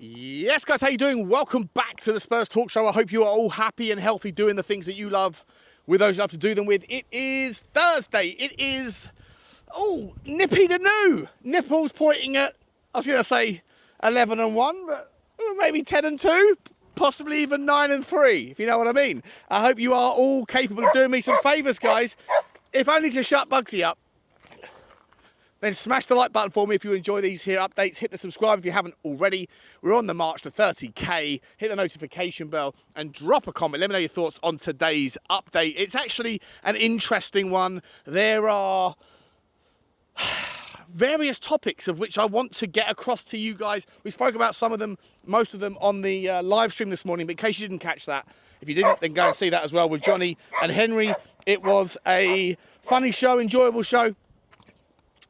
Yes, guys, how you doing? Welcome back to the Spurs Talk Show. I hope you are all happy and healthy doing the things that you love with those you love to do them with. It is Thursday. It is, nippy to new. Nipples pointing at, I was going to say 11-1, but maybe 10-2, possibly even 9-3, if you know what I mean. I hope you are all capable of doing me some favours, guys. If only to shut Bugsy up. Then smash the like button for me if you enjoy these here updates. Hit the subscribe if you haven't already. We're on the march to 30k. Hit the notification bell and drop a comment. Let me know your thoughts on today's update. It's actually an interesting one. There are various topics of which I want to get across to you guys. We spoke about some of them, most of them on the live stream this morning. But in case you didn't catch that, if you didn't, then go and see that as well with Johnny and Henry. It was a funny show, enjoyable show.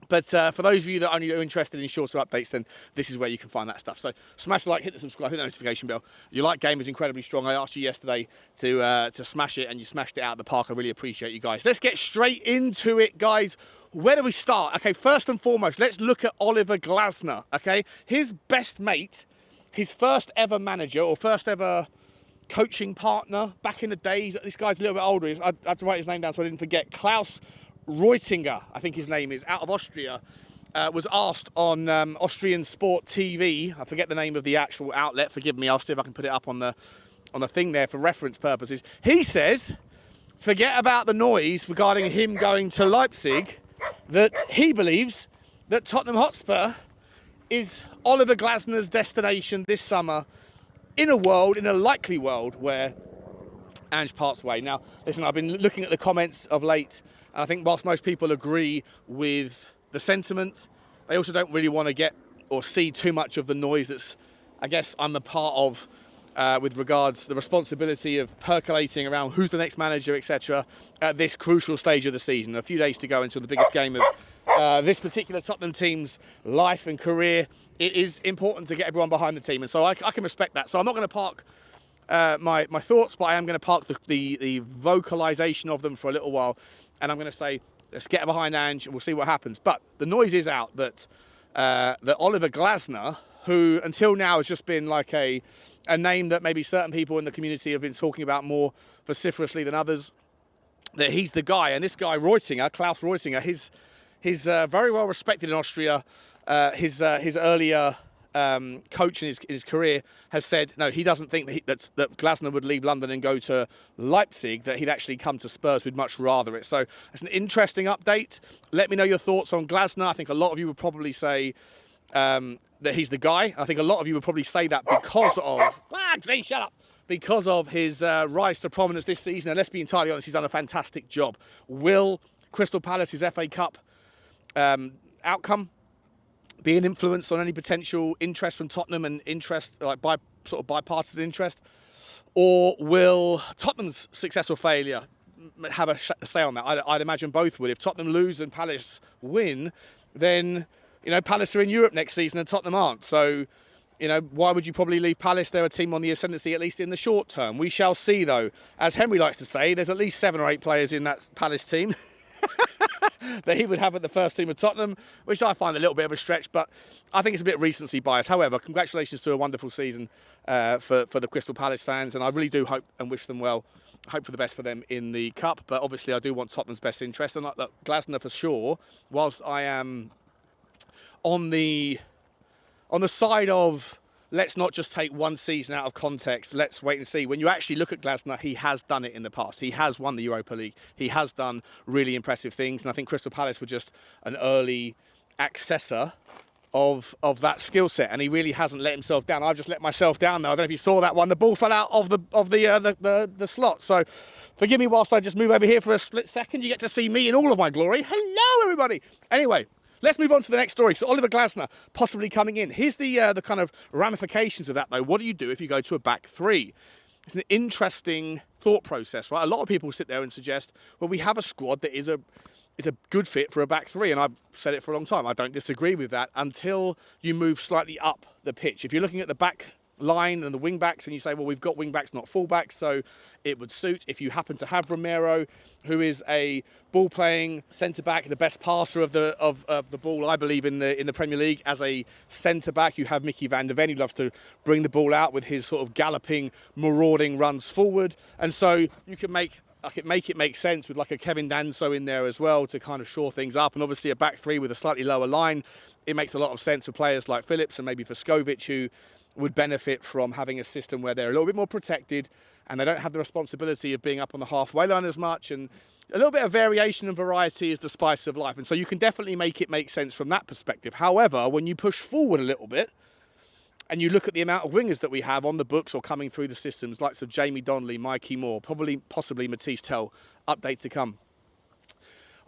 But for those of you that only are interested in shorter updates, then this is where you can find that stuff. So smash the like, hit the subscribe, hit the notification bell. Your like game is incredibly strong. I asked you yesterday to smash it, and you smashed it out of the park. I really appreciate you guys. Let's get straight into it, guys. Where do we start? Okay, first and foremost, let's look at Oliver Glasner, okay? His best mate, his first ever manager or first ever coaching partner back in the days. This guy's a little bit older. I had to write his name down so I didn't forget. Klaus Reutinger, I think his name is, out of Austria, was asked on Austrian Sport TV. I forget the name of the actual outlet. Forgive me. I'll see if I can put it up on the thing there for reference purposes. He says, forget about the noise regarding him going to Leipzig, that he believes that Tottenham Hotspur is Oliver Glasner's destination this summer in a likely world where Ange parts away. Now, listen, I've been looking at the comments of late. I think whilst most people agree with the sentiment, they also don't really want to get or see too much of the noise that's, I guess, I'm a part of with regards to the responsibility of percolating around who's the next manager, etc. at this crucial stage of the season. A few days to go until the biggest game of this particular Tottenham team's life and career. It is important to get everyone behind the team, and so I can respect that. So I'm not going to park my thoughts, but I am going to park the vocalisation of them for a little while. And I'm going to say, let's get behind Ange and we'll see what happens. But the noise is out that that Oliver Glasner, who until now has just been like a name that maybe certain people in the community have been talking about more vociferously than others, that he's the guy. And this guy, Klaus Reutinger, he's very well respected in Austria. His earlier coach in his career has said no, he doesn't think that Glasner would leave London and go to Leipzig, that he'd actually come to Spurs. We'd much rather it. So it's an interesting update. Let me know your thoughts on Glasner. I think a lot of you would probably say that he's the guy. I think a lot of you would probably say that because of shut up, because of his rise to prominence this season. And let's be entirely honest, he's done a fantastic job. Will Crystal Palace's FA Cup outcome be an influence on any potential interest from Tottenham and interest, like bipartisan interest? Or will Tottenham's success or failure have a say on that? I'd imagine both would. If Tottenham lose and Palace win, then, Palace are in Europe next season and Tottenham aren't. So, why would you probably leave Palace? They're a team on the ascendancy, at least in the short term. We shall see, though. As Henry likes to say, there's at least 7 or 8 players in that Palace team that he would have at the first team of Tottenham, which I find a little bit of a stretch, but I think it's a bit recency bias. However, congratulations to a wonderful season for the Crystal Palace fans, and I really do hope and wish them well. I hope for the best for them in the Cup, but obviously I do want Tottenham's best interest, and look, Glasner for sure, whilst I am on the side of let's not just take one season out of context. Let's wait and see. When you actually look at Glasner, he has done it in the past. He has won the Europa League. He has done really impressive things. And I think Crystal Palace were just an early accessor of that skill set. And he really hasn't let himself down. I've just let myself down now. I don't know if you saw that one. The ball fell out of the slot. So forgive me whilst I just move over here for a split second. You get to see me in all of my glory. Hello, everybody. Anyway, let's move on to the next story. So Oliver Glasner possibly coming in. Here's the kind of ramifications of that, though. What do you do if you go to a back three? It's an interesting thought process, right? A lot of people sit there and suggest, well, we have a squad that is a good fit for a back three, and I've said it for a long time. I don't disagree with that until you move slightly up the pitch. If you're looking at the back line than the wing-backs, and you say, well, we've got wing-backs, not full-backs, so it would suit. If you happen to have Romero, who is a ball-playing centre-back, the best passer of the ball, I believe, in the Premier League, as a centre-back, you have Micky van der Ven, who loves to bring the ball out with his sort of galloping, marauding runs forward, and so you can make it make sense with like a Kevin Danso in there as well to kind of shore things up, and obviously a back three with a slightly lower line. It makes a lot of sense for players like Phillips and maybe for Skovic, who would benefit from having a system where they're a little bit more protected and they don't have the responsibility of being up on the halfway line as much, and a little bit of variation and variety is the spice of life, and so you can definitely make it make sense from that perspective. However, when you push forward a little bit and you look at the amount of wingers that we have on the books or coming through the systems, likes of Jamie Donnelly, Mikey Moore, possibly Matisse Tell, update to come.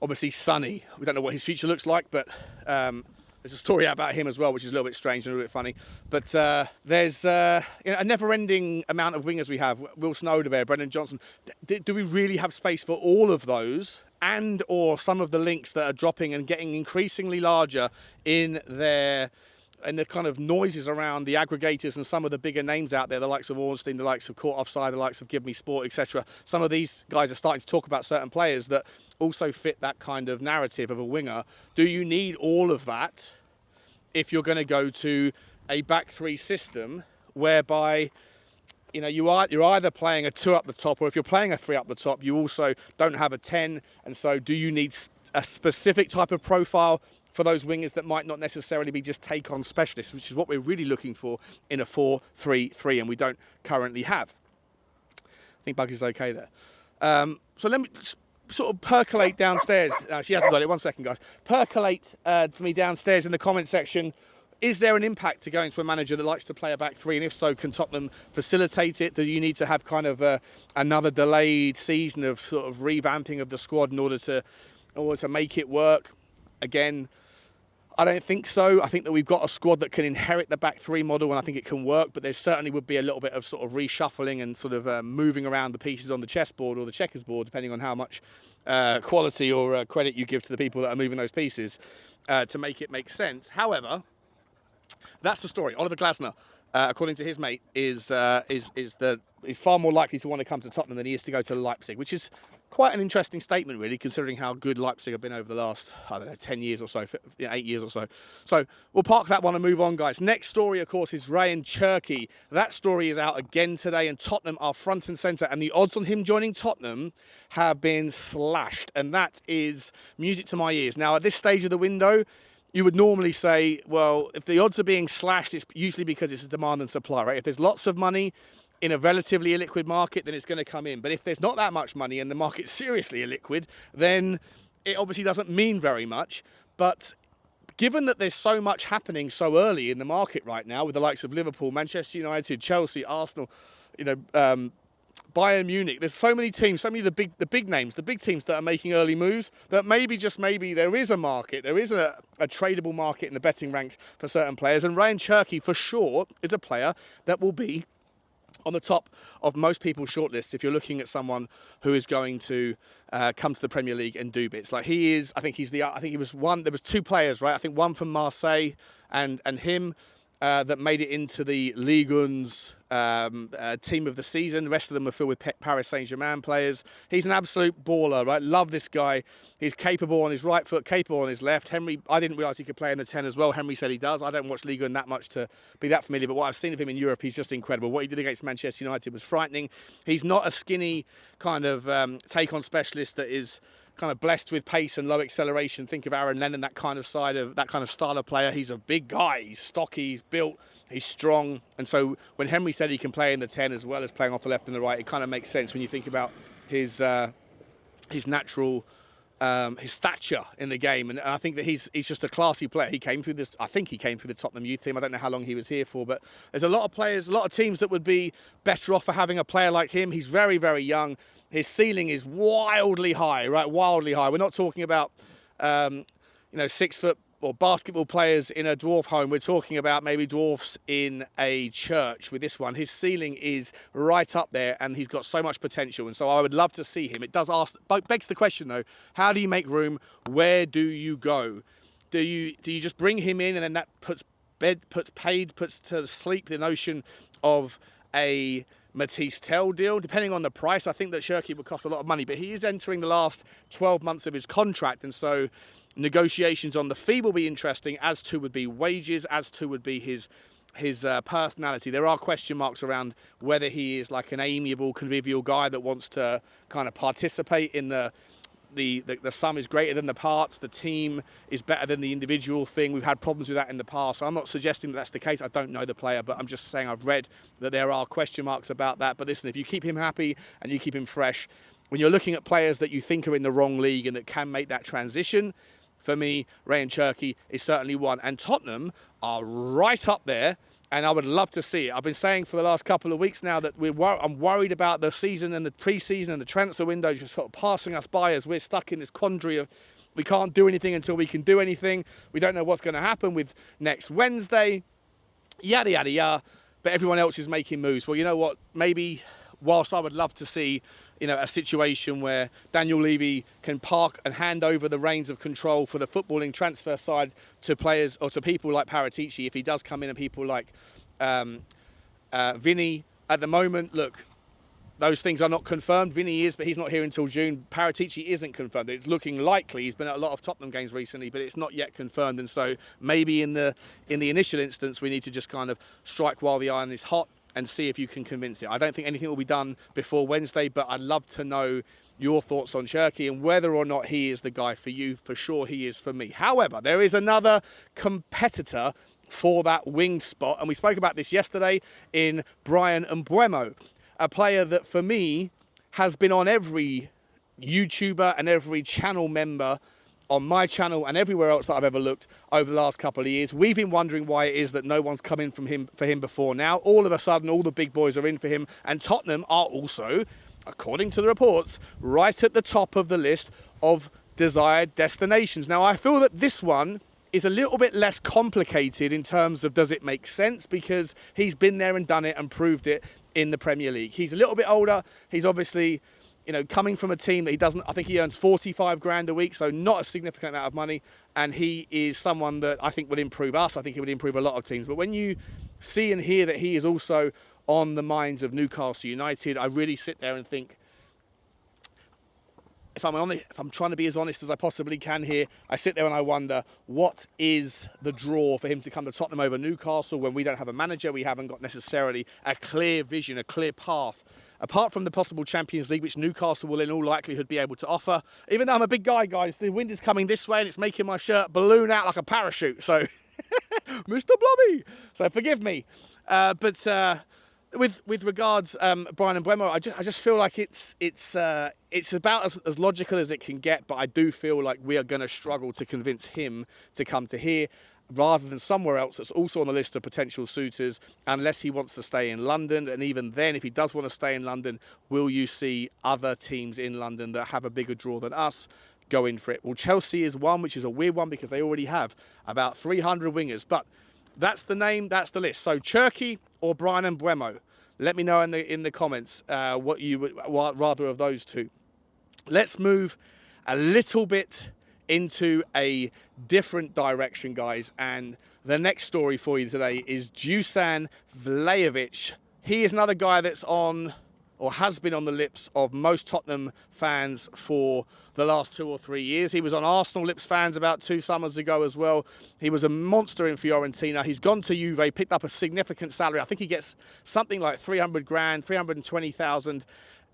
Obviously Sonny, we don't know what his future looks like, but there's a story out about him as well, which is a little bit strange and a little bit funny. But there's a never-ending amount of wingers we have. Wilson Odebear, Brennan Johnson. Do we really have space for all of those, and or some of the links that are dropping and getting increasingly larger in the kind of noises around the aggregators and some of the bigger names out there, the likes of Ornstein, the likes of Caught Offside, the likes of Give Me Sport, etc. Some of these guys are starting to talk about certain players that also fit that kind of narrative of a winger. Do you need all of that if you're going to go to a back three system whereby you're either playing a 2 up the top, or if you're playing a 3 up the top, you also don't have a 10, and so do you need a specific type of profile for those wingers that might not necessarily be just take-on specialists, which is what we're really looking for in a 4-3-3, and we don't currently have. I think Bugsy's okay there. So let me sort of percolate downstairs. She hasn't got it. 1 second, guys. Percolate for me downstairs in the comment section. Is there an impact to going to a manager that likes to play a back three? And if so, can Tottenham facilitate it? Do you need to have kind of another delayed season of sort of revamping of the squad in order to make it work? Again, I don't think so. I think that we've got a squad that can inherit the back three model, and I think it can work, but there certainly would be a little bit of sort of reshuffling and sort of moving around the pieces on the chessboard or the checkers board, depending on how much quality or credit you give to the people that are moving those pieces to make it make sense. However, that's the story. Oliver Glasner, according to his mate, is far more likely to want to come to Tottenham than he is to go to Leipzig, which is quite an interesting statement, really, considering how good Leipzig have been over the last, 10 years or so, 8 years or so. So we'll park that one and move on, guys. Next story, of course, is Rayan Cherki. That story is out again today, and Tottenham are front and centre, and the odds on him joining Tottenham have been slashed, and that is music to my ears. Now, at this stage of the window, you would normally say, well, if the odds are being slashed, it's usually because it's a demand and supply, right? If there's lots of money in a relatively illiquid market, then it's going to come in. But if there's not that much money and the market's seriously illiquid, then it obviously doesn't mean very much. But given that there's so much happening so early in the market right now, with the likes of Liverpool, Manchester United, Chelsea, Arsenal, Bayern Munich, there's so many teams, so many of the big names, the big teams that are making early moves, that maybe, just maybe, there is a market, there is a tradable market in the betting ranks for certain players. And Rayan Cherki, for sure, is a player that will be on the top of most people's shortlists if you're looking at someone who is going to come to the Premier League and do bits. Like he is, I think he was one, there was 2 players, right? I think one from Marseille and him that made it into the Ligue 1's team of the season. The rest of them are filled with Paris Saint-Germain players. He's an absolute baller, right? Love this guy. He's capable on his right foot, capable on his left. Henry, I didn't realise he could play in the 10 as well. Henry said he does. I don't watch Ligue 1 that much to be that familiar, but what I've seen of him in Europe, he's just incredible. What he did against Manchester United was frightening. He's not a skinny kind of take-on specialist that is kind of blessed with pace and low acceleration. Think of Aaron Lennon, that kind of style of player. He's a big guy. He's stocky. He's built. He's strong. And so when Henry said he can play in the 10 as well as playing off the left and the right, it kind of makes sense when you think about his natural his stature in the game. And I think that he's just a classy player. He came through this. I think he came through the Tottenham youth team. I don't know how long he was here for, but there's a lot of players, a lot of teams that would be better off for having a player like him. He's very, very young. His ceiling is wildly high, right? Wildly high. We're not talking about 6 foot or basketball players in a dwarf home. We're talking about maybe dwarfs in a church with this one. His ceiling is right up there, and he's got so much potential. And so I would love to see him. It begs the question, though, how do you make room? Where do you go? Do you just bring him in, and then that puts puts to sleep the notion of a Matisse Tell deal. Depending on the price, I think that Cherki would cost a lot of money, but he is entering the last 12 months of his contract, and so negotiations on the fee will be interesting, as to would be wages, as to would be his personality. There are question marks around whether he is like an amiable, convivial guy that wants to kind of participate in the sum is greater than the parts, the team is better than the individual thing. We've had problems with that in the past. So I'm not suggesting that that's the case. I don't know the player, but I'm just saying I've read that there are question marks about that. But listen, if you keep him happy and you keep him fresh, when you're looking at players that you think are in the wrong league and that can make that transition, for me, Rayan Cherki is certainly one. And Tottenham are right up there, and I would love to see it. I've been saying for the last couple of weeks now that I'm worried about the season and the pre-season and the transfer window just sort of passing us by, as we're stuck in this quandary of we can't do anything until we can do anything. We don't know what's going to happen with next Wednesday, yada, yada, yada. But everyone else is making moves. Well, you know what? Maybe whilst I would love to see, a situation where Daniel Levy can park and hand over the reins of control for the footballing transfer side to players or to people like Paratici, if he does come in, and people like Vinny. At the moment, look, those things are not confirmed. Vinny is, but he's not here until June. Paratici isn't confirmed. It's looking likely. He's been at a lot of Tottenham games recently, but it's not yet confirmed. And so maybe in the initial instance, we need to just kind of strike while the iron is hot and see if you can convince it. I don't think anything will be done before Wednesday, but I'd love to know your thoughts on Cherki and whether or not he is the guy for you. For sure he is for me. However, there is another competitor for that wing spot, and we spoke about this yesterday in Bryan Mbeumo, a player that for me has been on every YouTuber and every channel member on my channel and everywhere else that I've ever looked over the last couple of years. We've been wondering why it is that no one's come in for him before now. All of a sudden, all the big boys are in for him, and Tottenham are also, according to the reports, right at the top of the list of desired destinations. Now, I feel that this one is a little bit less complicated in terms of does it make sense, because he's been there and done it and proved it in the Premier League. He's a little bit older. He's obviously, coming from a team that I think he earns 45 grand a week, so not a significant amount of money. And he is someone that I think would improve us. I think he would improve a lot of teams. But when you see and hear that he is also on the minds of Newcastle United, I really sit there and think, if I'm trying to be as honest as I possibly can here, I sit there and I wonder, what is the draw for him to come to Tottenham over Newcastle when we don't have a manager? We haven't got necessarily a clear vision, a clear path, apart from the possible Champions League, which Newcastle will in all likelihood be able to offer. Even though I'm a big guy, guys, the wind is coming this way and it's making my shirt balloon out like a parachute. So, Mr. Blobby. So forgive me. With regards Bryan Mbeumo, I just feel like it's about as logical as it can get, but I do feel like we are going to struggle to convince him to come to here rather than somewhere else that's also on the list of potential suitors, unless he wants to stay in London. And even then, if he does want to stay in London, will you see other teams in London that have a bigger draw than us go in for it? Well, Chelsea is one, which is a weird one because they already have about 300 wingers, but that's the name, that's the list. So Cherki or Bryan Mbeumo? Let me know in the comments what you would rather of those two. Let's move a little bit into a different direction, guys. And the next story for you today is Dusan Vlahovic. He is another guy that's on, or has been on, the lips of most Tottenham fans for the last 2 or 3 years. He was on Arsenal lips fans about 2 summers ago as well. He was a monster in Fiorentina. He's gone to Juve, picked up a significant salary. I think he gets something like 300 grand, 320,000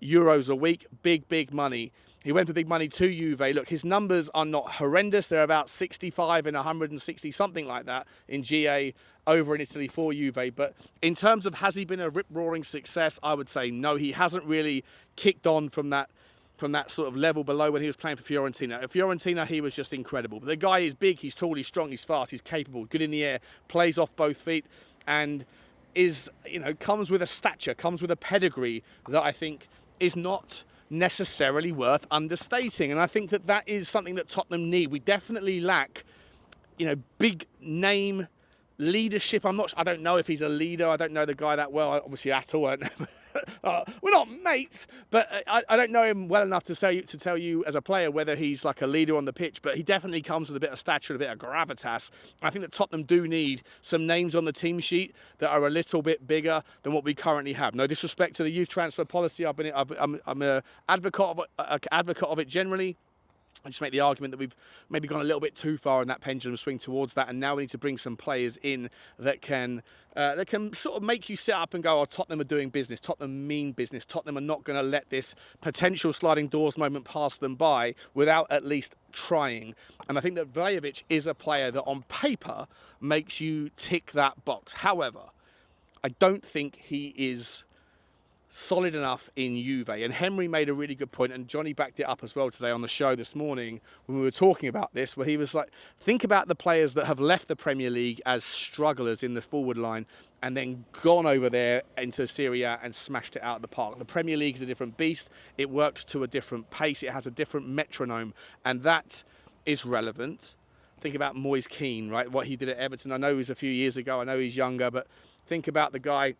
euros a week. Big money. He went for big money to Juve. Look, his numbers are not horrendous. They're about 65 and 160, something like that, in GA over in Italy for Juve. But in terms of has he been a rip-roaring success, I would say no. He hasn't really kicked on from that sort of level below when he was playing for Fiorentina. At Fiorentina, he was just incredible. But the guy is big, he's tall, he's strong, he's fast, he's capable, good in the air, plays off both feet, and is, comes with a stature, comes with a pedigree that I think is not necessarily worth understating. And I think that is something that Tottenham need. We definitely lack, big name leadership. I don't know if he's a leader. I don't know the guy that well, obviously, at all. we're not mates, but I don't know him well enough to tell you as a player whether he's like a leader on the pitch, but he definitely comes with a bit of stature and a bit of gravitas. I think that Tottenham do need some names on the team sheet that are a little bit bigger than what we currently have. No disrespect to the youth transfer policy. I'm an advocate of it generally. I just make the argument that we've maybe gone a little bit too far in that pendulum swing towards that, and now we need to bring some players in that can sort of make you sit up and go, oh, Tottenham are doing business, Tottenham mean business, Tottenham are not going to let this potential sliding doors moment pass them by without at least trying. And I think that Vlahovic is a player that on paper makes you tick that box. However, I don't think he is solid enough in Juve. And Henry made a really good point, and Johnny backed it up as well today on the show this morning when we were talking about this, where he was like, think about the players that have left the Premier League as strugglers in the forward line and then gone over there into Serie A and smashed it out of the park. The Premier League is a different beast. It works to a different pace. It has a different metronome, and that is relevant. Think about Moise Kean, right? What he did at Everton. I know he was a few years ago. I know he's younger, but think about the guy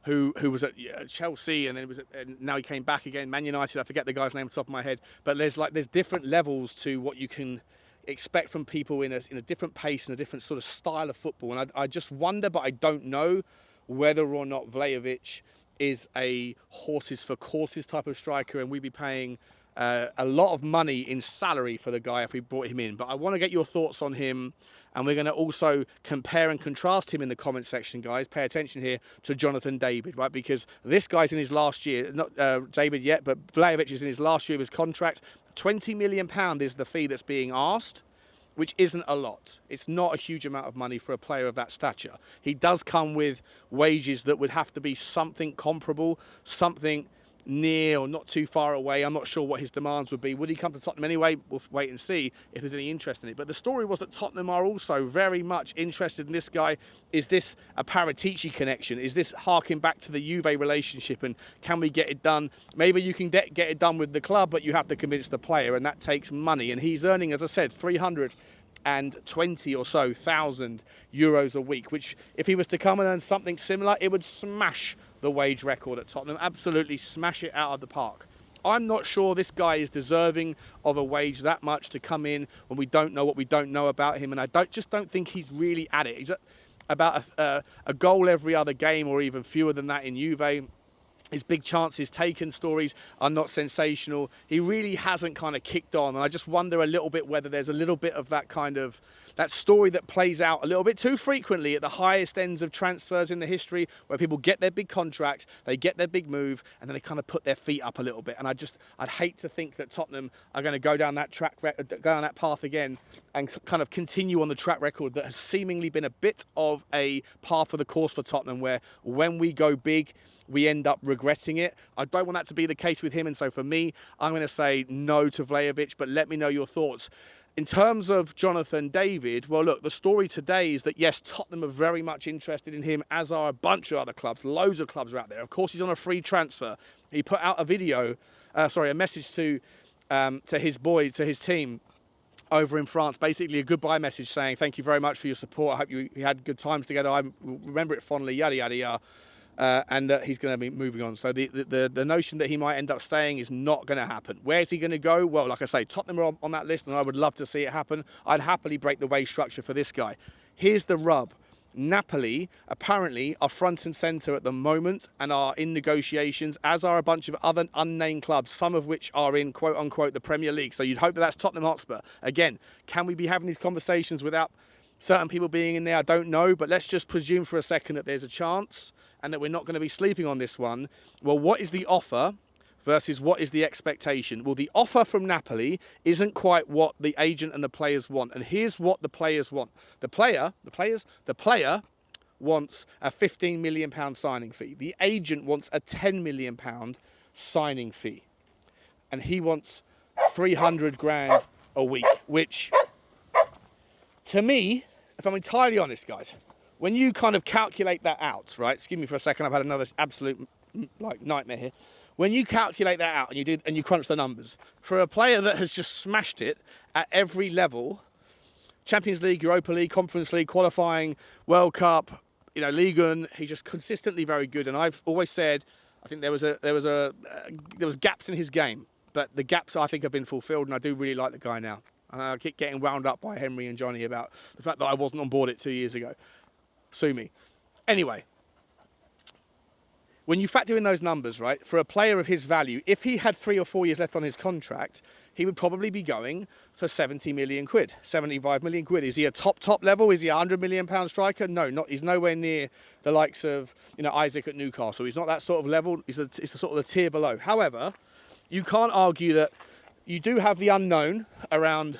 who was at Chelsea, and then and now he came back again. Man United, I forget the guy's name off the top of my head. But there's different levels to what you can expect from people in a different pace and a different sort of style of football. And I just wonder, but I don't know whether or not Vlahovic is a horses for courses type of striker, and we'd be paying a lot of money in salary for the guy if we brought him in. But I want to get your thoughts on him, and we're going to also compare and contrast him in the comment section, guys. Pay attention here to Jonathan David, right? Because this guy's in his last year, not David yet, but Vlahovic is in his last year of his contract. £20 million is the fee that's being asked, which isn't a lot. It's not a huge amount of money for a player of that stature. He does come with wages that would have to be something comparable, something near or not too far away. I'm not sure what his demands would be. Would he come to Tottenham anyway? We'll wait and see if there's any interest in it. But the story was that Tottenham are also very much interested in this guy. Is this a Paratici connection? Is this harking back to the Juve relationship? And can we get it done? Maybe you can get it done with the club, but you have to convince the player, and that takes money. And he's earning, as I said, 320 or so thousand euros a week, which if he was to come and earn something similar, it would smash the wage record at Tottenham, absolutely smash it out of the park. I'm not sure this guy is deserving of a wage that much to come in when we don't know what we don't know about him, and I just don't think he's really at it. He's at about a goal every other game, or even fewer than that in Juve. His big chances taken stories are not sensational. He really hasn't kind of kicked on, and I just wonder a little bit whether there's a little bit of that kind of that story that plays out a little bit too frequently at the highest ends of transfers in the history, where people get their big contract, they get their big move, and then they kind of put their feet up a little bit. And I'd hate to think that Tottenham are going to go down that path again and kind of continue on the track record that has seemingly been a bit of a par for the course for Tottenham, where when we go big, we end up regretting it. I don't want that to be the case with him, and so for me, I'm going to say no to Vlahovic, but let me know your thoughts. In terms of Jonathan David, well, look, the story today is that, yes, Tottenham are very much interested in him, as are a bunch of other clubs. Loads of clubs are out there. Of course, he's on a free transfer. He put out a message to his boys, to his team over in France, basically a goodbye message saying, thank you very much for your support. I hope you had good times together. I remember it fondly, yada, yada, yada. And that he's going to be moving on. So the notion that he might end up staying is not going to happen. Where's he going to go? Well, like I say, Tottenham are on that list, and I would love to see it happen. I'd happily break the wage structure for this guy. Here's the rub. Napoli apparently are front and centre at the moment and are in negotiations, as are a bunch of other unnamed clubs, some of which are in quote-unquote the Premier League. So you'd hope that that's Tottenham Hotspur. Again, can we be having these conversations without certain people being in there? I don't know, but let's just presume for a second that there's a chance and that we're not going to be sleeping on this one. Well, what is the offer versus what is the expectation? Well, the offer from Napoli isn't quite what the agent and the players want. And here's what the players want. The player wants a £15 million signing fee. The agent wants a £10 million signing fee. And he wants 300 grand a week, which, to me, if I'm entirely honest, guys, when you kind of calculate that out, right? Excuse me for a second, I've had another absolute nightmare here. When you calculate that out and you crunch the numbers, for a player that has just smashed it at every level, Champions League, Europa League, Conference League, qualifying, World Cup, Ligue 1, he's just consistently very good. And I've always said, I think there was gaps in his game, but the gaps I think have been fulfilled, and I do really like the guy now. And I keep getting wound up by Henry and Johnny about the fact that I wasn't on board it 2 years ago. Sue me. Anyway, when you factor in those numbers, right, for a player of his value, if he had 3 or 4 years left on his contract, he would probably be going for 70 million quid, 75 million quid. Is he a top level? Is he a £100 million striker? No, not. He's nowhere near the likes of, Isaac at Newcastle. He's not that sort of level. It's the sort of the tier below. However, you can't argue that you do have the unknown around.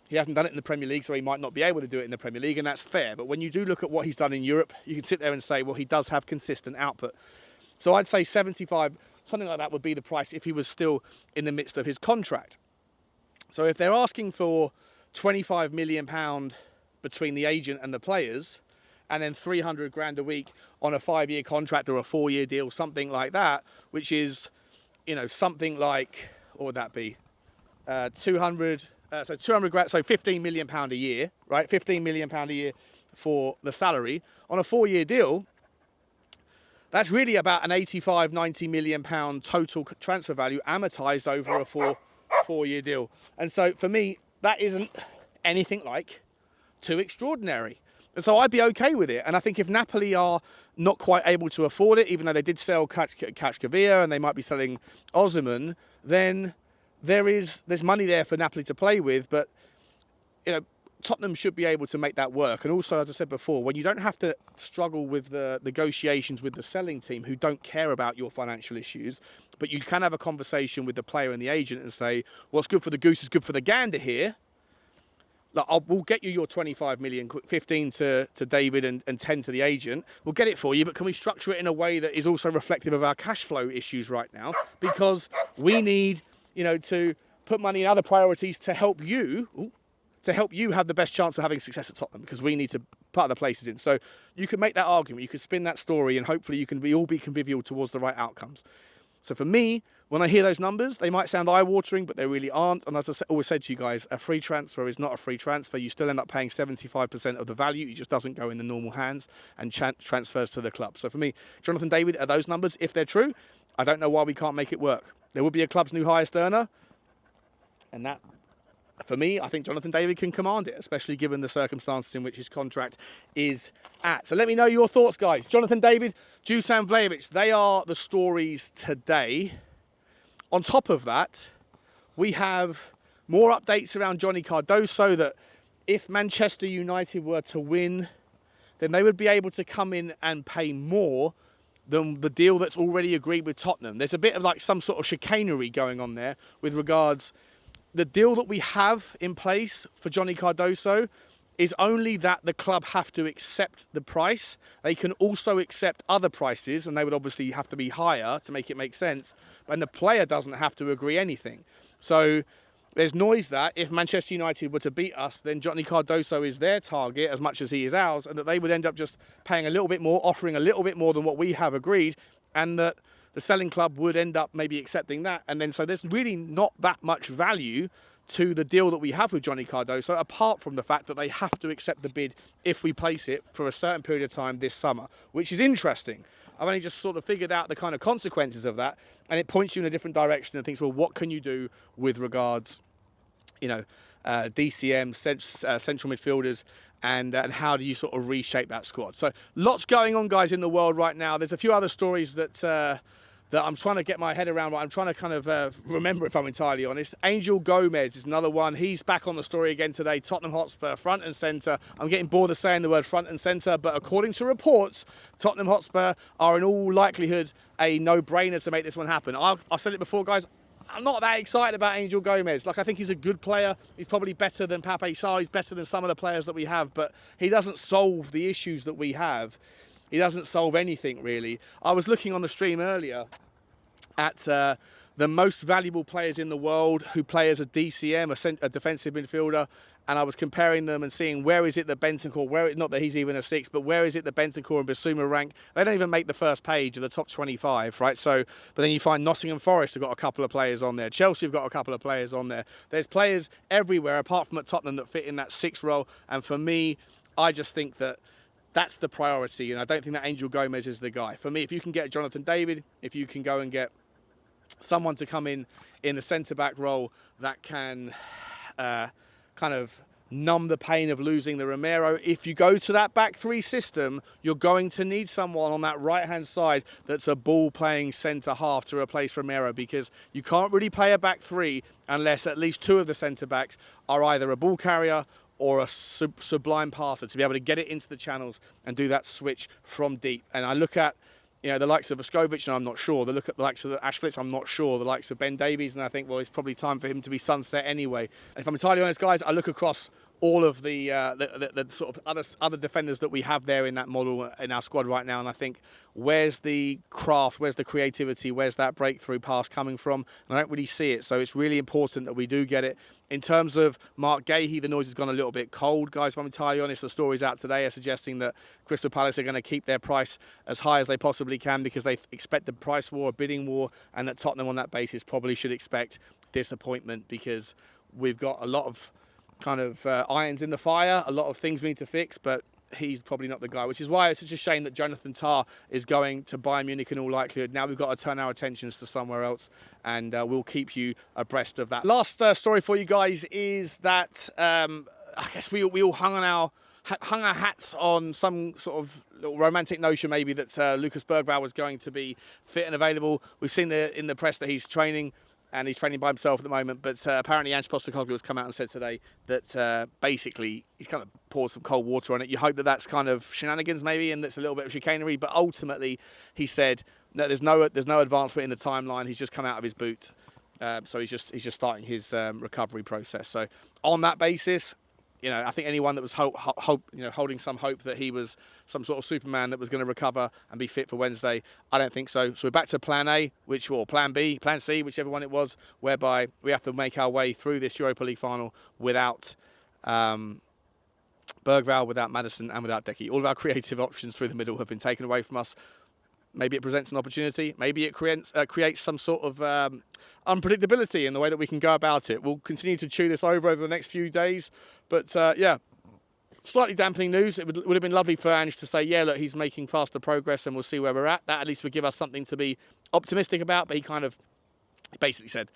He hasn't done it in the Premier League, so he might not be able to do it in the Premier League, and that's fair. But when you do look at what he's done in Europe, you can sit there and say, well, he does have consistent output. So I'd say 75, something like that would be the price if he was still in the midst of his contract. So if they're asking for £25 million between the agent and the players, and then 300 grand a week on a 5-year contract or a 4-year deal, something like that, which is, something like, what would that be? 200 grand, so £15 million a year, right? £15 million a year for the salary on a 4-year deal. That's really about an 85, 90 million pound total transfer value amortized over a four-year deal. And so for me, that isn't anything like too extraordinary. And so I'd be okay with it. And I think if Napoli are not quite able to afford it, even though they did sell Kachkavia and they might be selling Osimhen, then there's money there for Napoli to play with. But, Tottenham should be able to make that work. And also, as I said before, when you don't have to struggle with the negotiations with the selling team who don't care about your financial issues, but you can have a conversation with the player and the agent and say, what's good for the goose is good for the gander here. Like, we'll get you your 25 million, 15 to David and 10 to the agent. We'll get it for you, but can we structure it in a way that is also reflective of our cash flow issues right now? Because we need, to put money in other priorities to help you have the best chance of having success at Tottenham, because we need to put other places in. So you can make that argument, you can spin that story, and hopefully you can all be convivial towards the right outcomes. So for me, when I hear those numbers, they might sound eye-watering, but they really aren't. And as I always said to you guys, a free transfer is not a free transfer. You still end up paying 75% of the value. It just doesn't go in the normal hands and transfers to the club. So for me, Jonathan David, are those numbers, if they're true, I don't know why we can't make it work. There would be a club's new highest earner, and that, for me, I think Jonathan David can command it, especially given the circumstances in which his contract is at. So let me know your thoughts, guys. Jonathan David, Dusan Vlahovic, they are the stories today. On top of that, we have more updates around Johnny Cardoso, that if Manchester United were to win, then they would be able to come in and pay more than the deal that's already agreed with Tottenham. There's a bit of like some sort of chicanery going on there with regards. The deal that we have in place for Johnny Cardoso is only that the club have to accept the price. They can also accept other prices, and they would obviously have to be higher to make it make sense. And the player doesn't have to agree anything. So there's noise that if Manchester United were to beat us, then Johnny Cardoso is their target as much as he is ours, and that they would end up just paying a little bit more, offering a little bit more than what we have agreed, and that the selling club would end up maybe accepting that. And then so there's really not that much value to the deal that we have with Johnny Cardoso, apart from the fact that they have to accept the bid if we place it for a certain period of time this summer, which is interesting. I've only just sort of figured out the kind of consequences of that, and it points you in a different direction and thinks, well, what can you do with regards, DCM, central midfielders, and how do you sort of reshape that squad? So lots going on, guys, in the world right now. There's a few other stories that I'm trying to get my head around. I'm trying to kind of remember, if I'm entirely honest. Angel Gomez is another one. He's back on the story again today. Tottenham Hotspur, front and centre. I'm getting bored of saying the word front and centre, but according to reports, Tottenham Hotspur are in all likelihood a no-brainer to make this one happen. I've said it before, guys. I'm not that excited about Angel Gomez. I think he's a good player. He's probably better than Pape Sarr. He's better than some of the players that we have, but he doesn't solve the issues that we have. He doesn't solve anything, really. I was looking on the stream earlier at the most valuable players in the world who play as a DCM, a defensive midfielder, and I was comparing them and seeing where is it that Bentancur, not that he's even a 6, but where is it that Bentancur and Bissouma rank? They don't even make the first page of the top 25, right? So, but then you find Nottingham Forest have got a couple of players on there. Chelsea have got a couple of players on there. There's players everywhere apart from at Tottenham that fit in that 6 role, and for me, I just think that that's the priority. And I don't think that Angel Gomez is the guy. For me, if you can get Jonathan David, if you can go and get someone to come in the centre-back role that can kind of numb the pain of losing the Romero. If you go to that back three system, you're going to need someone on that right-hand side that's a ball-playing centre-half to replace Romero, because you can't really play a back three unless at least two of the centre-backs are either a ball carrier or a sublime passer to be able to get it into the channels and do that switch from deep. And I look at the likes of Vlahovic, and I'm not sure. Look at the likes of the Ashflitz, I'm not sure. The likes of Ben Davies, and I think, well, it's probably time for him to be sunset anyway. And if I'm entirely honest, guys, I look across all of the sort of other defenders that we have there in that model in our squad right now, and I think, where's the craft, where's the creativity, where's that breakthrough pass coming from? And I don't really see it, so it's really important that we do get it. In terms of Mark Gahey, the noise has gone a little bit cold, guys. If I'm entirely honest, the stories out today are suggesting that Crystal Palace are going to keep their price as high as they possibly can because they expect the price war, a bidding war, and that Tottenham on that basis probably should expect disappointment, because we've got a lot of kind of irons in the fire, a lot of things we need to fix, but he's probably not the guy, which is why it's such a shame that Jonathan Tah is going to Bayern Munich in all likelihood. Now we've got to turn our attentions to somewhere else, and we'll keep you abreast of that. Last story for you guys is that I guess we all hung our hats on some sort of little romantic notion maybe that Lucas Berghvall was going to be fit and available. We've seen in the press that he's training, and he's training by himself at the moment. But apparently Ange Postecoglou has come out and said today that basically he's kind of poured some cold water on it. You hope that that's kind of shenanigans maybe, and that's a little bit of chicanery. But ultimately, he said that there's no advancement in the timeline. He's just come out of his boot, so he's just starting his recovery process. So on that basis, I think anyone that was holding some hope that he was some sort of Superman that was going to recover and be fit for Wednesday, I don't think so. So we're back to Plan A, or Plan B, Plan C, whichever one it was, whereby we have to make our way through this Europa League final without Berghvall, without Maddison, and without Decky. All of our creative options through the middle have been taken away from us. Maybe it presents an opportunity. Maybe it creates some sort of unpredictability in the way that we can go about it. We'll continue to chew this over the next few days. But, yeah, slightly dampening news. It would have been lovely for Ange to say, yeah, look, he's making faster progress and we'll see where we're at. That at least would give us something to be optimistic about. But he basically said,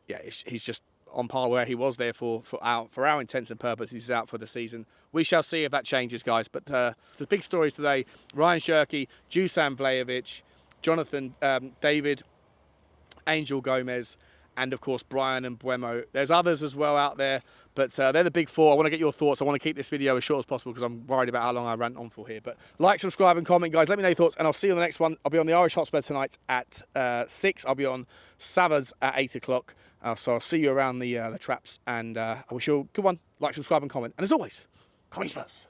yeah, he's just on par where he was there for our intents and purposes. He's out for the season. We shall see if that changes, guys. But the big stories today: Rayan Cherki, Dusan Vlahovic, Jonathan David, Angel Gomez, and of course Bryan Mbeumo. There's others as well out there, but they're the big four. I want to get your thoughts. I want to keep this video as short as possible because I'm worried about how long I rant on for here. But like, subscribe, and comment, guys. Let me know your thoughts, and I'll see you on the next one. I'll be on the Irish Hotspur tonight at 6. I'll be on Savage at 8 o'clock. So I'll see you around the traps, and I wish you a good one. Like, subscribe, and comment. And as always, come on, Spurs.